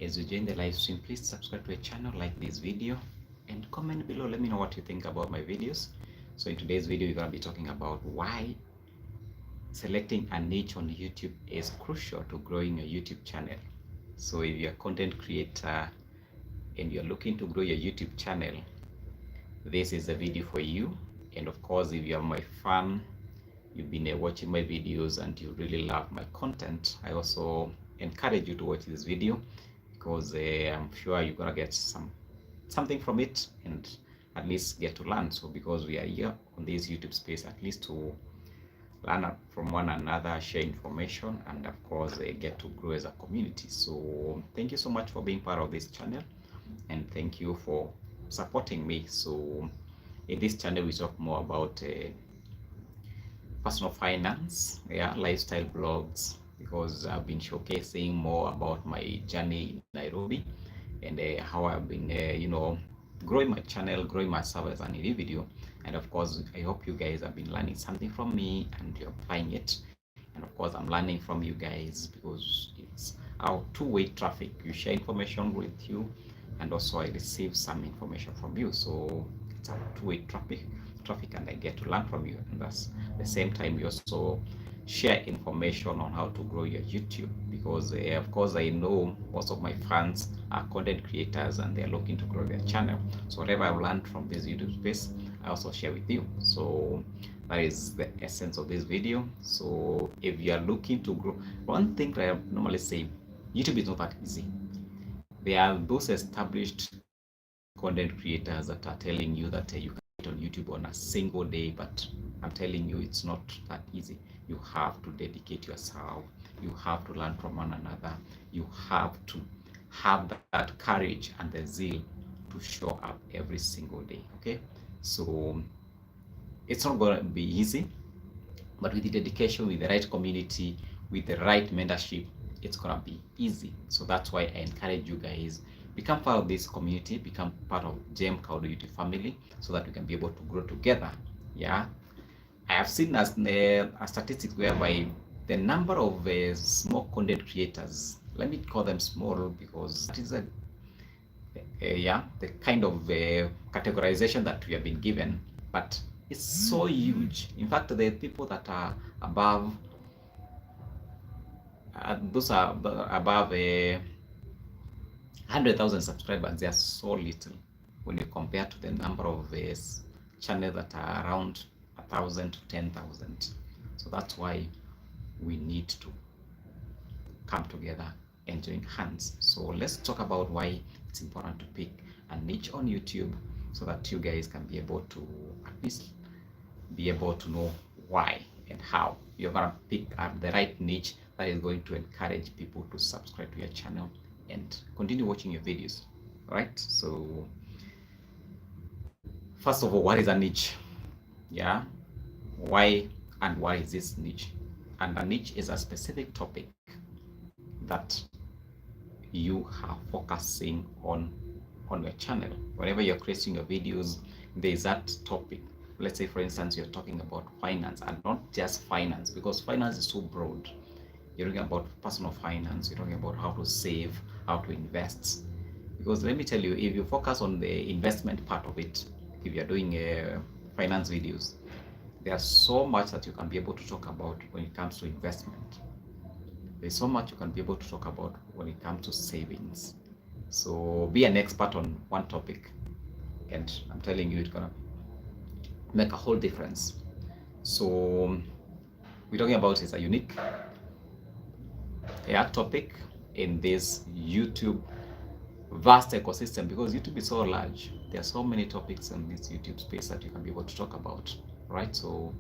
As you join the live stream, please subscribe to the channel, like this video, and comment below. Let me know what you think about my videos. So in today's video, we're going to be talking about why selecting a niche on YouTube is crucial to growing your YouTube channel. So if you're a content creator and you're looking to grow your YouTube channel, this is a video for you. And of course, if you're my fan, you've been watching my videos and you really love my content, I also encourage you to watch this video because I'm sure you're gonna get something from it and at least get to learn. So because we are here on this YouTube space, at least to learn from one another, share information, and of course get to grow as a community. So thank you so much for being part of this channel, and thank you for supporting me. So in this channel we talk more about personal finance, lifestyle blogs, because I've been showcasing more about my journey in Nairobi and how I've been growing my channel, growing myself as an individual. And of course, I hope you guys have been learning something from me and you're applying it. And of course, I'm learning from you guys because it's our two-way traffic. You share information with you, and also I receive some information from you. So it's a two-way traffic, and I get to learn from you. And that's the same time we also share information on how to grow your YouTube, because of course I know most of my fans are content creators and they're looking to grow their channel. So whatever I've learned from this YouTube space, I also share with you. So that is the essence of this video. So if you are looking to grow, one thing that I normally say, YouTube is not that easy. There are those established content creators that are telling you that you can get on YouTube on a single day, but I'm telling you it's not that easy. You have to dedicate yourself, you have to learn from one another, you have to have that courage and the zeal to show up every single day. Okay, so it's not going to be easy, but with the dedication, with the right community, with the right mentorship, it's gonna be easy. So that's why I encourage you guys, become part of this community, become part of JM KAUNDU YouTube family, so that we can be able to grow together. Yeah, I have seen as a statistics whereby the number of small content creators, let me call them small because that is the kind of categorization that we have been given, but it's so huge. In fact, the people that are above those are above 100,000 subscribers, they are so little when you compare to the number of channels that are around 1,000 to 10,000. So that's why we need to come together and join hands. So let's talk about why it's important to pick a niche on YouTube, so that you guys can be able to at least be able to know why and how you're gonna pick up the right niche that is going to encourage people to subscribe to your channel and continue watching your videos. All right, so first of all, what is a niche? Yeah, why and why is this niche? And a niche is a specific topic that you are focusing on your channel. Whenever you're creating your videos, there's that topic. Let's say, for instance, you're talking about finance, and not just finance, because finance is so broad. You're talking about personal finance, you're talking about how to save, how to invest. Because let me tell you, if you focus on the investment part of it, if you're doing finance videos, there's so much that you can be able to talk about when it comes to investment. There's so much you can be able to talk about when it comes to savings. So be an expert on one topic, and I'm telling you, it's gonna make a whole difference. So we're talking about is a unique topic in this YouTube vast ecosystem, because YouTube is so large. There are so many topics in this YouTube space that you can be able to talk about, right? So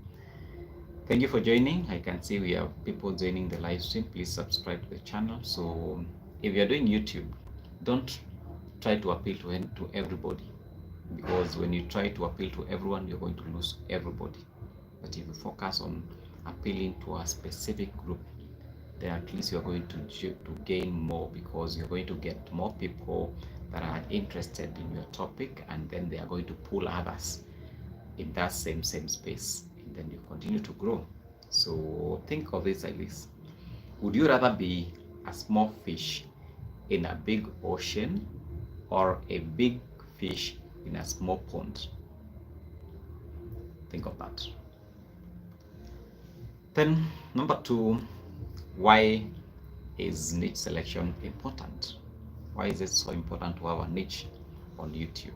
thank you for joining. I can see we have people joining the live stream. Please subscribe to the channel. So if you're doing YouTube, don't try to appeal to everybody, because when you try to appeal to everyone, you're going to lose everybody. But if you focus on appealing to a specific group, then at least you're going to gain more, because you're going to get more people that are interested in your topic, and then they are going to pull others in that same space, and then you continue to grow. So think of this like this: would you rather be a small fish in a big ocean or a big fish in a small pond? Think of that. Then number 2, why is niche selection important? Why is it so important to have a niche on YouTube?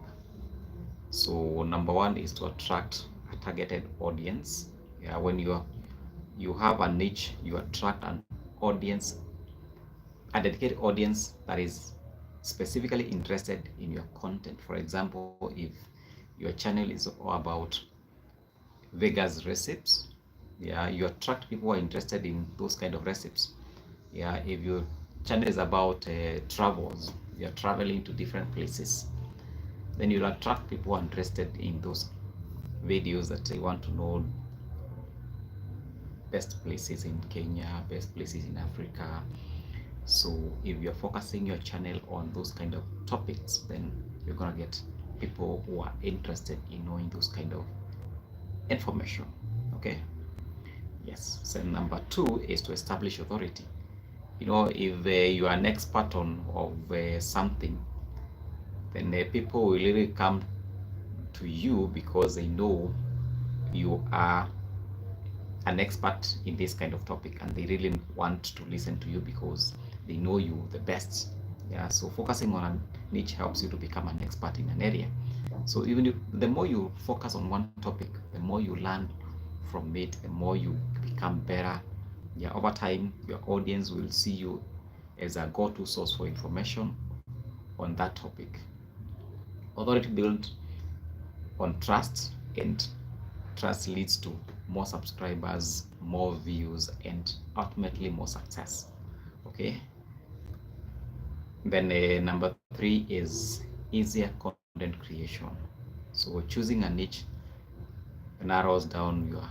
So number 1 is to attract a targeted audience. Yeah, when you have a niche, you attract an audience, a dedicated audience that is specifically interested in your content. For example, if your channel is all about Vegas recipes, yeah, you attract people who are interested in those kind of recipes. Yeah, if your channel is about travels, you're traveling to different places, then you'll attract people who are interested in those videos that they want to know best places in Kenya, best places in Africa. So if you're focusing your channel on those kind of topics, then you're gonna get people who are interested in knowing those kind of information. Okay. Yes. So number 2 is to establish authority. You know, if you are an expert on something, then people will really come to you because they know you are an expert in this kind of topic, and they really want to listen to you because they know you the best. Yeah, so focusing on a niche helps you to become an expert in an area. So even if the more you focus on one topic, the more you learn from it, the more you become better. Yeah, over time your audience will see you as a go-to source for information on that topic. Authority built on trust, and trust leads to more subscribers, more views, and ultimately more success. Okay. Then number 3 is easier content creation. So choosing a niche narrows down your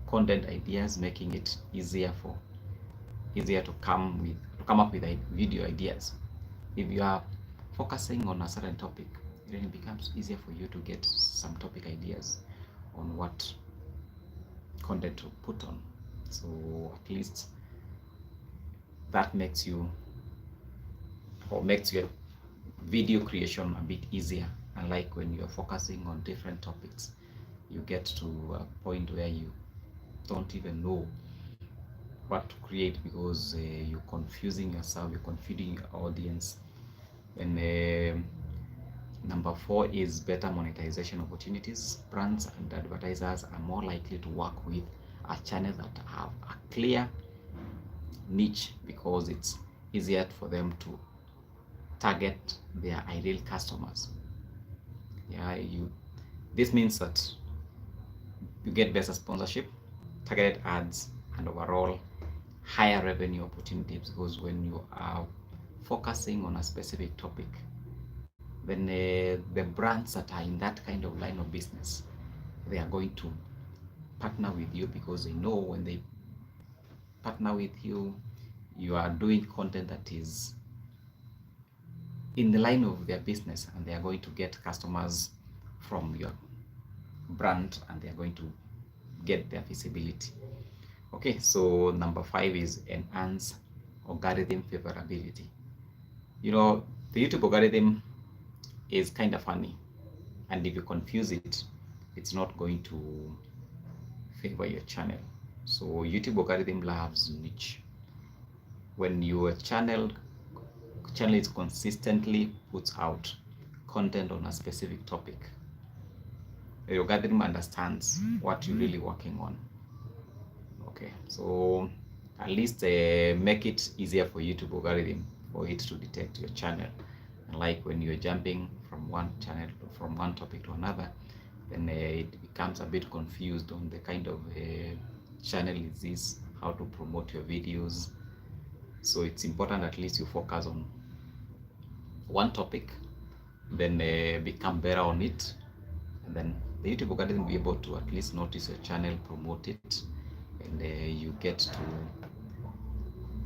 content ideas, making it easier to come up with video ideas. If you are focusing on a certain topic, then it becomes easier for you to get some topic ideas on what content to put on. So at least that makes your video creation a bit easier. Unlike when you're focusing on different topics, you get to a point where you don't even know what to create because you're confusing yourself, you're confusing your audience. And number 4 is better monetization opportunities. Brands and advertisers are more likely to work with a channel that have a clear niche because it's easier for them to target their ideal customers. Yeah, this means that you get better sponsorship, targeted ads, and overall higher revenue opportunities, because when you are focusing on a specific topic, then the brands that are in that kind of line of business, they are going to partner with you because they know when they partner with you, you are doing content that is in the line of their business, and they are going to get customers from your brand, and they are going to get their visibility. Okay, so number 5 is enhance algorithm favorability. You know, the YouTube algorithm is kind of funny, and if you confuse it, it's not going to favor your channel. So YouTube algorithm loves niche. When your channel is consistently puts out content on a specific topic, the algorithm understands what you're really working on. Okay, so at least make it easier for YouTube algorithm for it to detect your channel. And like when you're jumping from one channel, from one topic to another, then it becomes a bit confused on the kind of channel is this, how to promote your videos. So it's important at least you focus on one topic, then become better on it, and then the YouTube algorithm will be able to at least notice your channel, promote it, and you get to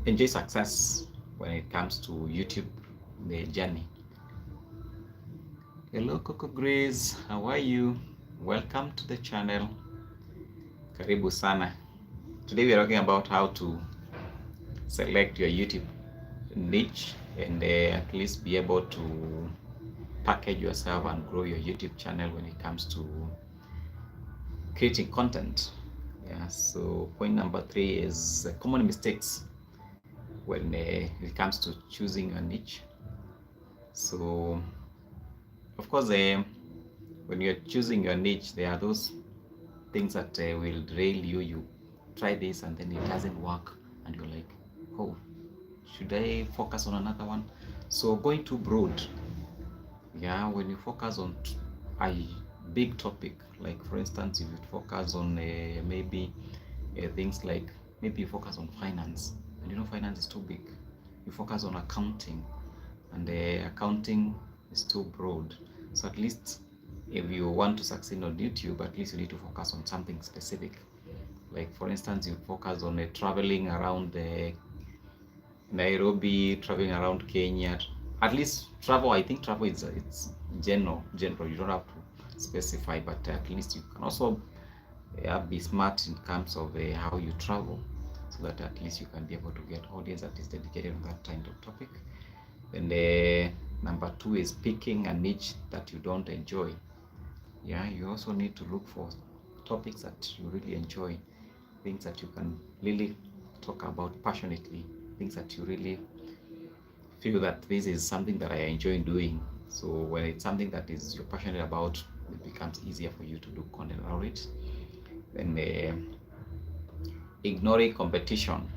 enjoy success when it comes to YouTube, the journey. Hello Coco Grace, how are you? Welcome to the channel. Karibu sana. Today we are talking about how to select your YouTube niche and at least be able to package yourself and grow your YouTube channel when it comes to creating content. Yeah, so point number 3 is common mistakes when it comes to choosing your niche. So of course, when you're choosing your niche, there are those things that will derail you. You try this and then it doesn't work, and you're like, oh, should I focus on another one? So going too broad, yeah, when you focus on a big topic, like for instance, if you focus on maybe things like, maybe you focus on finance, and you know finance is too big. You focus on accounting, and accounting is too broad. So at least if you want to succeed on YouTube, at least you need to focus on something specific. Like for instance, you focus on traveling around Nairobi, traveling around Kenya. At least travel, I think travel is it's general. You don't have to specify, but at least you can also be smart in terms of how you travel, so that at least you can be able to get audience that is dedicated on that kind of topic. And number 2 is picking a niche that you don't enjoy. Yeah, you also need to look for topics that you really enjoy, things that you can really talk about passionately, things that you really feel that this is something that I enjoy doing. So when it's something that is you're passionate about, it becomes easier for you to do content around it. Then ignoring competition.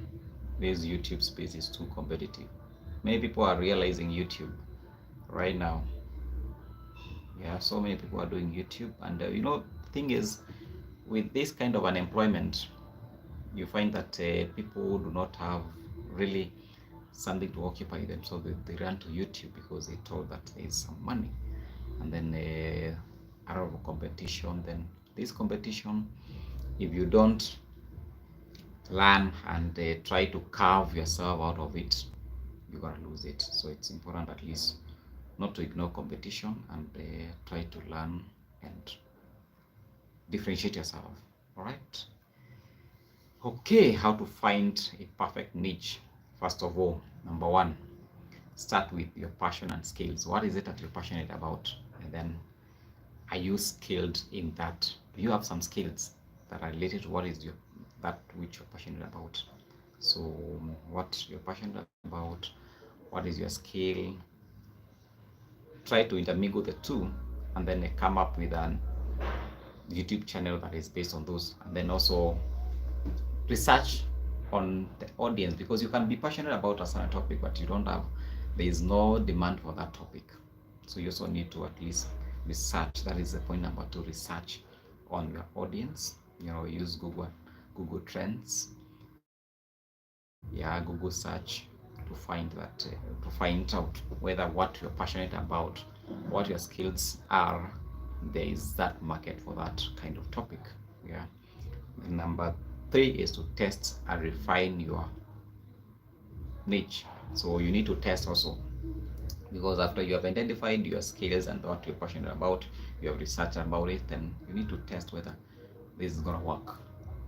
This YouTube space is too competitive. Many people are realizing YouTube right now. Yeah, so many people are doing YouTube, and the thing is, with this kind of unemployment, you find that people do not have really something to occupy them, so they run to YouTube because they told that there is some money, and then a lot of competition. Then this competition, if you don't learn and try to carve yourself out of it, you're gonna lose it. So it's important at least not to ignore competition, and try to learn and differentiate yourself. All right. Okay, how to find a perfect niche. First of all, number 1, start with your passion and skills. What is it that you're passionate about? And then, are you skilled in that? Do you have some skills that are related to what is that which you're passionate about? So what you're passionate about, what is your skill? Try to intermingle the two, and then come up with an YouTube channel that is based on those. And then also research on the audience, because you can be passionate about a certain topic, but there is no demand for that topic. So you also need to at least research. That is the point number 2, research on your audience. Use Google Trends, yeah, Google search, to find out whether what you're passionate about, what your skills are, there is that market for that kind of topic. Yeah. Number 3 is to test and refine your niche. So you need to test also, because after you have identified your skills and what you're passionate about, you have researched about it, then you need to test whether this is gonna work.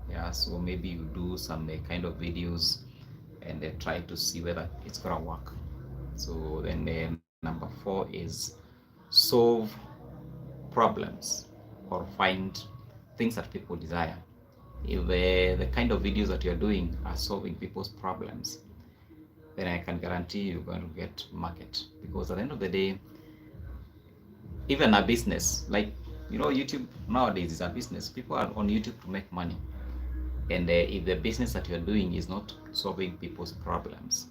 Yeah, so maybe you do some kind of videos and try to see whether it's gonna work. So then number 4 is solve problems, or find things that people desire. If the kind of videos that you're doing are solving people's problems, then I can guarantee you're going to get market. Because at the end of the day, even a business, like YouTube nowadays is a business. People are on YouTube to make money, and if the business that you're doing is not solving people's problems,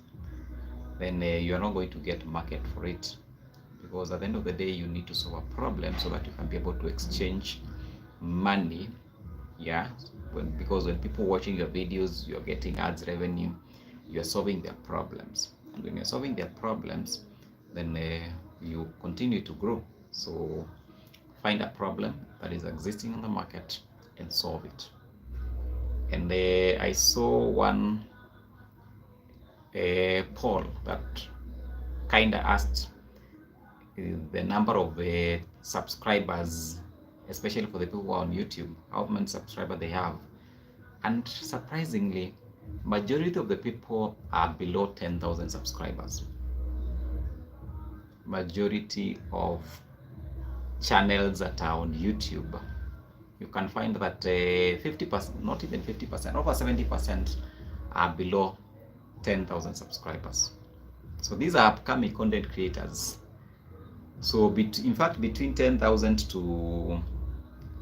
then you're not going to get market for it. Because at the end of the day, you need to solve a problem so that you can be able to exchange money. Yeah, because when people watching your videos, you're getting ads revenue, you're solving their problems, and when you're solving their problems, then you continue to grow. So find a problem that is existing on the market and solve it. And I saw one poll that kind of asked the number of subscribers, especially for the people who are on YouTube, how many subscribers they have. And surprisingly, majority of the people are below 10,000 subscribers. majority of channels that are on YouTube, you can find that 50%, not even 50%, over 70% are below 10,000 subscribers. So these are upcoming content creators. So in fact, between 10,000 to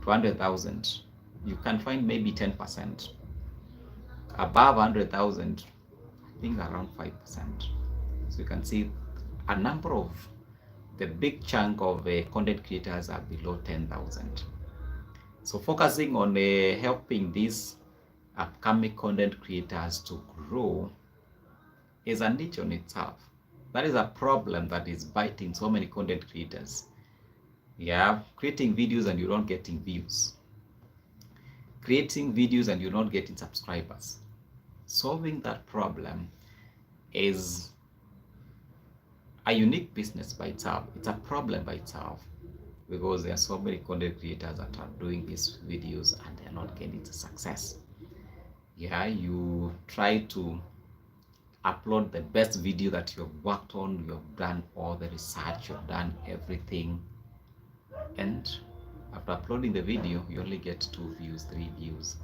200,000, you can find maybe 10%. Above 100,000, I think around 5%. So you can see a number of the big chunk of content creators are below 10,000. So focusing on helping these upcoming content creators to grow is a niche on itself. That is a problem that is biting so many content creators. Yeah, creating videos and you're not getting views. Creating videos and you're not getting subscribers. Solving that problem is a unique business by itself. It's a problem by itself because there are so many content creators that are doing these videos and they're not getting the success. Yeah, you try to upload the best video that you've worked on, you've done all the research, you've done everything, and after uploading the video you only get 2 views, 3 views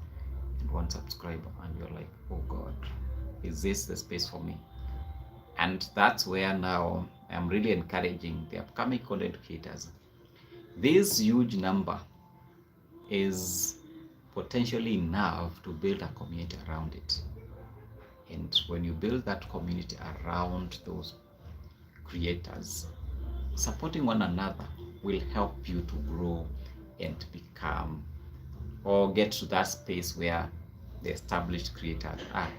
and 1 subscriber, and you're like, oh god, is this the space for me? And that's where now I'm really encouraging the upcoming content creators. This huge number is potentially enough to build a community around it. And when you build that community around those creators, supporting one another will help you to grow and become or get to that space where the established creators are.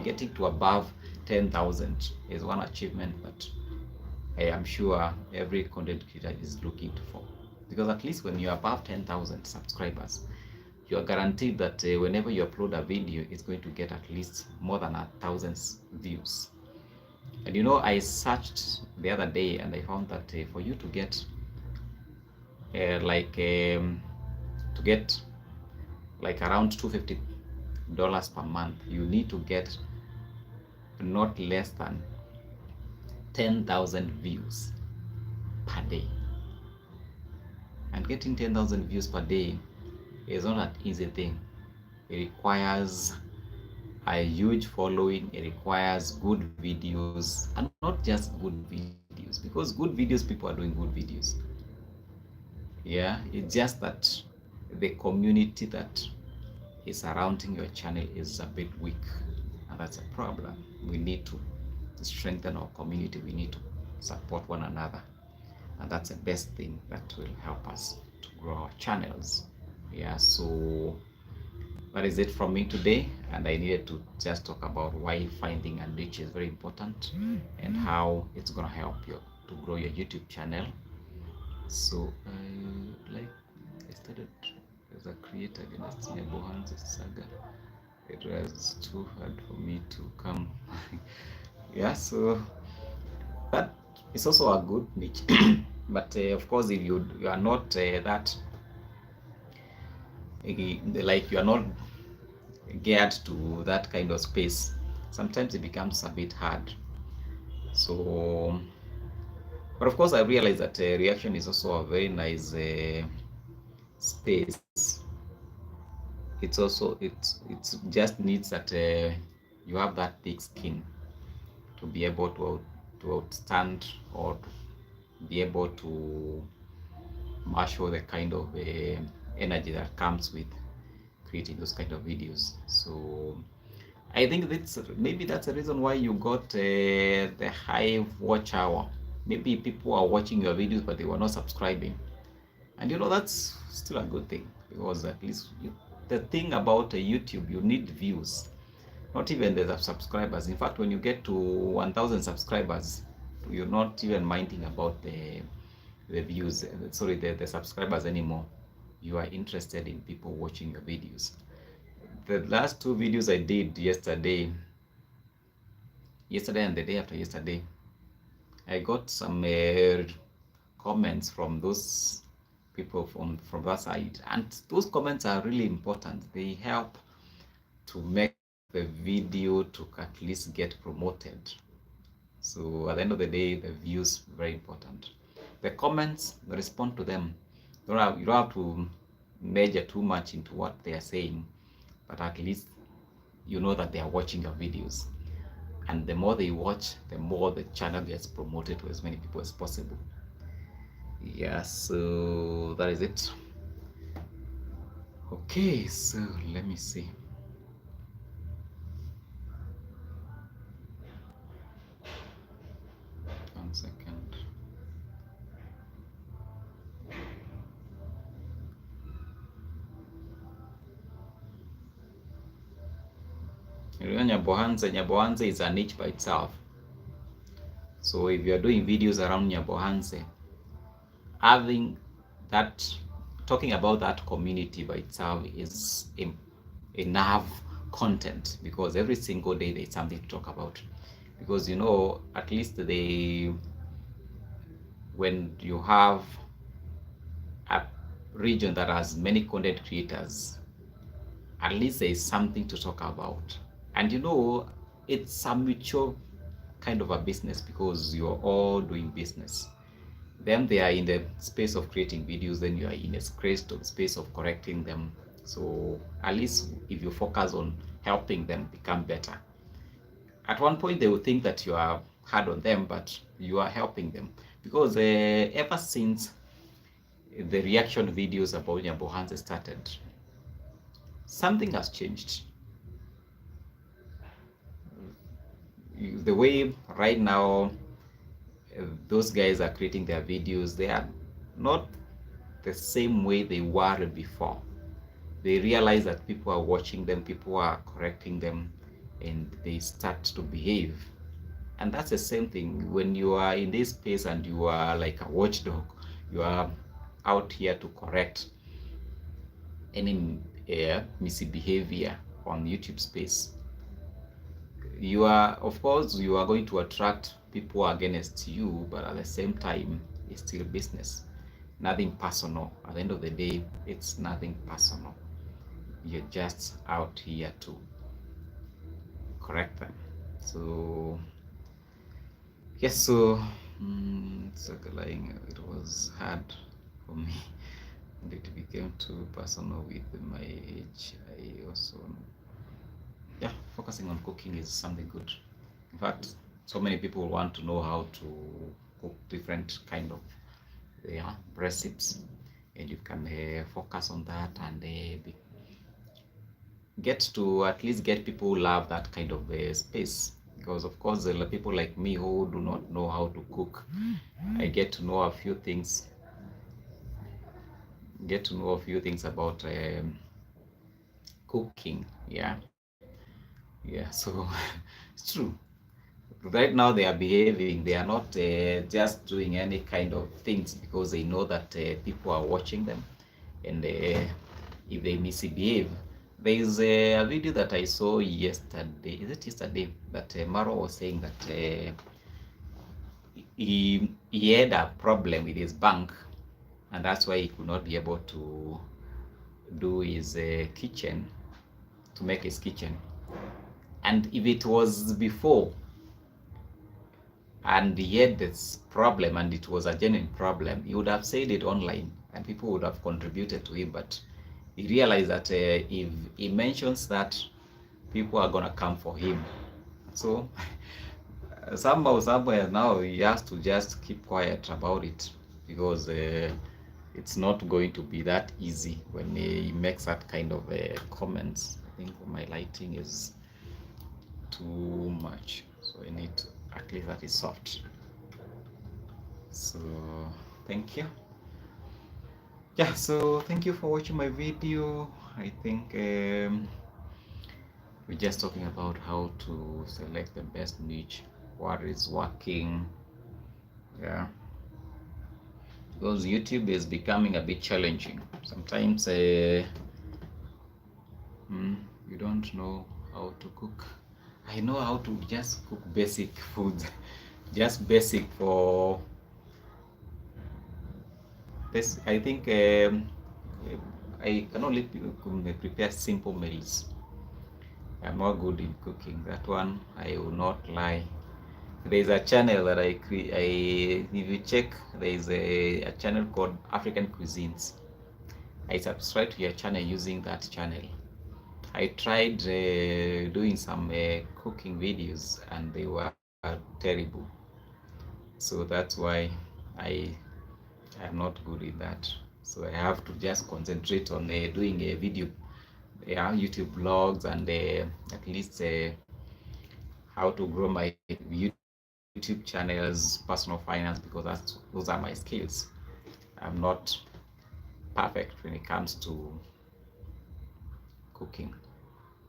Getting to above 10,000 is one achievement that I am sure every content creator is looking for. Because at least when you're above 10,000 subscribers, you are guaranteed that whenever you upload a video, it's going to get at least more than 1,000 views. And I searched the other day and I found that for you to get around $250 per month, you need to get not less than 10,000 views per day. And getting 10,000 views per day is not an easy thing. It requires a huge following. It requires good videos, and not just good videos, because good videos, people are doing good videos. Yeah, it's just that the community that is surrounding your channel is a bit weak, and that's a problem. We need to strengthen our community. We need to support one another, and that's the best thing that will help us to grow our channels. Yeah, so that is it from me today, and I needed to just talk about why finding a niche is very important and how it's gonna help you to grow your YouTube channel. So I started as a creator against Bohan's saga. It was too hard for me to come. Yeah, so that is also a good niche. But of course, if you are not that you are not geared to that kind of space, sometimes it becomes a bit hard. So, but of course I realize that reaction is also a very nice space. It's also it's just needs that you have that thick skin to be able to outstand or to be able to marshal the kind of energy that comes with creating those kind of videos. So I think maybe that's the reason why you got the high watch hour. Maybe people are watching your videos but they were not subscribing, and that's still a good thing, because at least the thing about YouTube, you need views, not even the subscribers. In fact, when you get to 1,000 subscribers, you're not even minding about the views, sorry, the subscribers anymore. You are interested in people watching your videos. The last 2 videos I did yesterday and the day after yesterday, I got some comments from those people from that side, and those comments are really important. They help to make the video to at least get promoted. So at the end of the day, the views very important. The comments, respond to them. You don't have to measure too much into what they are saying, but at least you know that they are watching your videos. And the more they watch, the more the channel gets promoted to as many people as possible. Yeah, so that is it. Okay, so let me see. One second. Nyabohanse is a niche by itself. So if you are doing videos around Nyabohanse, having that, talking about that community by itself is enough content, because every single day there's something to talk about. Because you know, at least when you have a region that has many content creators, at least there is something to talk about. And you know, it's a mutual kind of a business, because you're all doing business. Them, they are in the space of creating videos, then you are in a space of correcting them. So at least if you focus on helping them become better, at one point they will think that you are hard on them, but you are helping them. Because ever since the reaction videos about Nyabohanse started, something has changed. The way right now those guys are creating their videos, they are not the same way they were before. They realize that people are watching them, people are correcting them, and they start to behave. And that's the same thing when you are in this space and you are like a watchdog. You are out here to correct any misbehavior on YouTube space. You are, of course, you are going to attract people against you, but at the same time, it's still business. Nothing personal. At the end of the day, it's nothing personal. You're just out here to correct them. So yes, so it was hard for me, and it became too personal with my age. I also, yeah, focusing on cooking is something good. In fact, so many people want to know how to cook different kind of recipes, and you can focus on that and get to at least get people who love that kind of space. Because of course there are people like me who do not know how to cook. I get to know a few things about cooking. Yeah, so it's true. Right now they are behaving, they are not just doing any kind of things because they know that people are watching them, and if they misbehave. There is a video that I saw yesterday, is it yesterday, that Maro was saying that he had a problem with his bank, and that's why he could not be able to do his kitchen, to make his kitchen. And if it was before and he had this problem and it was a genuine problem, he would have said it online and people would have contributed to him. But he realized that if he mentions that, people are gonna come for him. So somehow, somewhere now, he has to just keep quiet about it, because it's not going to be that easy when he makes that kind of comments. I think my lighting is too much, so I need to, at least that is soft. So thank you. Yeah, so thank you for watching my video. I think we're just talking about how to select the best niche, what is working. Yeah, because YouTube is becoming a bit challenging sometimes. You don't know how to cook. I know how to just cook basic food, just basic for this. I think I can only prepare simple meals. I'm not good in cooking. That one I will not lie. There's a channel that if you check, there's a channel called African Cuisines. I subscribe to your channel using that channel. I tried doing some cooking videos and they were terrible. So that's why I am not good in that. So I have to just concentrate on doing a video, YouTube vlogs, and at least how to grow my YouTube channels, personal finance, because those are my skills. I'm not perfect when it comes to cooking,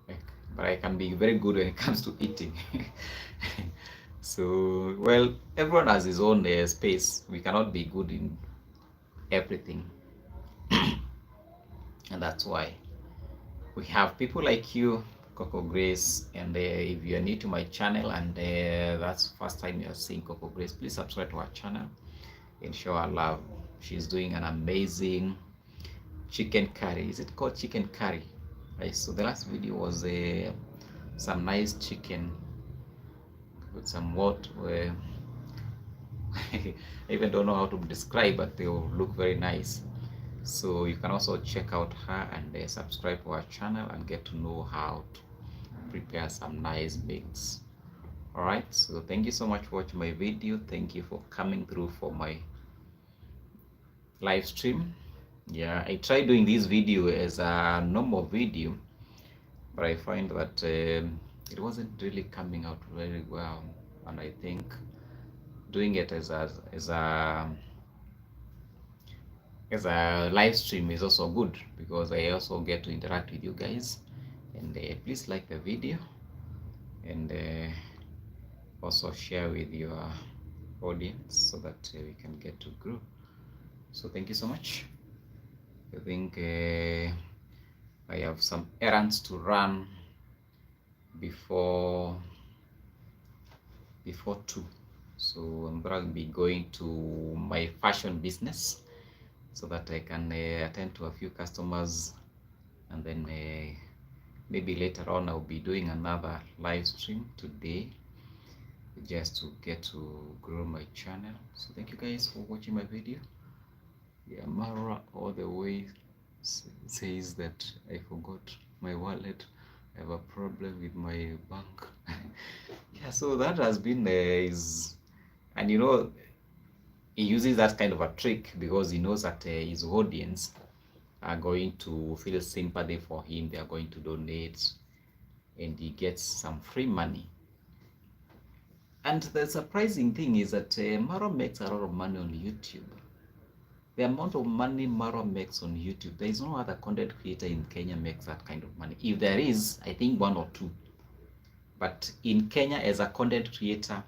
like, but I can be very good when it comes to eating. So, well, everyone has his own space. We cannot be good in everything, and that's why we have people like you, Coco Grace. And if you are new to my channel and that's the first time you are seeing Coco Grace, please subscribe to our channel and show her love. She's doing an amazing chicken curry. Is it called chicken curry? Right, so the last video was some nice chicken with some what I even don't know how to describe, but they will look very nice. So you can also check out her and subscribe to our channel and get to know how to prepare some nice meals. All right, so thank you so much for watching my video. Thank you for coming through for my live stream. Yeah, I tried doing this video as a normal video, but I find that it wasn't really coming out very well, and I think doing it as a live stream is also good, because I also get to interact with you guys. And please like the video and also share with your audience so that we can get to grow. So thank you so much. I think I have some errands to run before 2. So I'm gonna be going to my fashion business so that I can attend to a few customers, and then maybe later on I'll be doing another live stream today just to get to grow my channel. So thank you guys for watching my video. Yeah, Mara all the way says that I forgot my wallet. I have a problem with my bank. Yeah, so that has been and you know, he uses that kind of a trick because he knows that his audience are going to feel sympathy for him. They are going to donate, and he gets some free money. And the surprising thing is that Maro makes a lot of money on YouTube. The amount of money Maro makes on YouTube, there is no other content creator in Kenya makes that kind of money. If there is, I think 1 or 2. But in Kenya, as a content creator,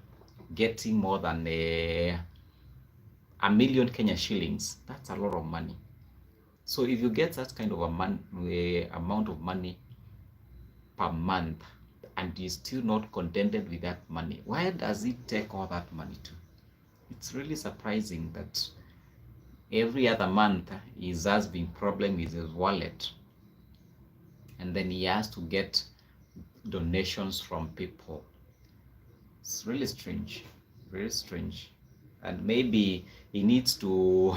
getting more than a million Kenya shillings, that's a lot of money. So if you get that kind of amount of money per month, and you're still not contented with that money, where does it take all that money to? It's really surprising that every other month he's having problem with his wallet, and then he has to get donations from people. It's really strange, very strange. And maybe he needs to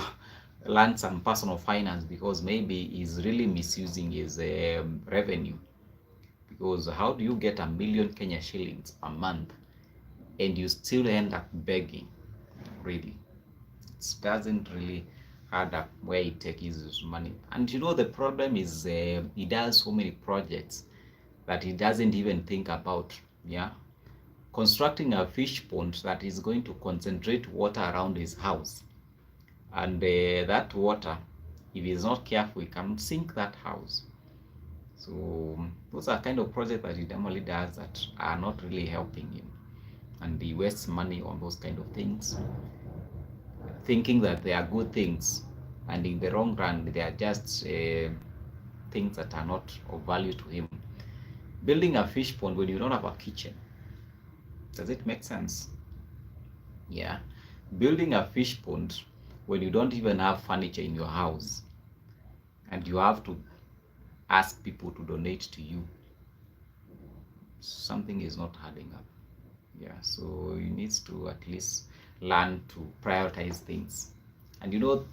learn some personal finance, because maybe he's really misusing his revenue. Because how do you get a million Kenya shillings per month and you still end up begging? Really, it doesn't really add up where he takes his money. And you know, the problem is he does so many projects that he doesn't even think about. Yeah, constructing a fish pond that is going to concentrate water around his house, and that water, if he's not careful, he can sink that house. So those are kind of projects that he normally does that are not really helping him, and he wastes money on those kind of things, thinking that they are good things, and in the long run they are just things that are not of value to him. Building a fish pond when you don't have a kitchen, does it make sense? Yeah, building a fish pond when you don't even have furniture in your house, and you have to ask people to donate to you, something is not adding up. Yeah, so you need to at least learn to prioritize things. And you know,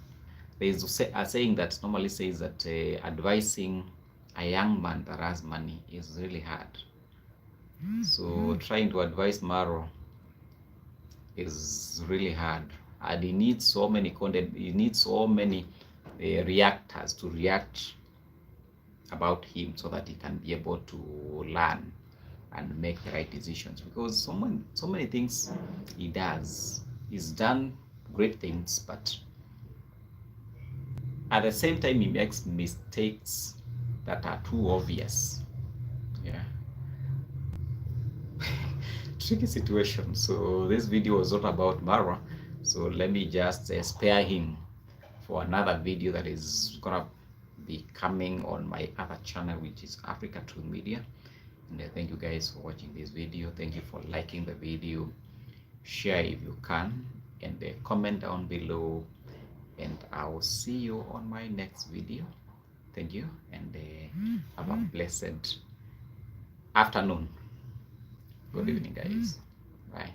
there's a saying that normally says that advising a young man that has money is really hard. So trying to advise Maro is really hard, and he needs so many content. He needs so many reactors to react about him so that he can be able to learn and make the right decisions, because so many things he does, he's done great things, but at the same time he makes mistakes that are too obvious. Yeah. Tricky situation. So this video was not about Mara, so let me just spare him for another video that is gonna be coming on my other channel, which is Africa True Media. And thank you guys for watching this video. Thank you for liking the video, share if you can, and comment down below, and I will see you on my next video. Thank you, and have a blessed afternoon. Good evening, guys. Bye.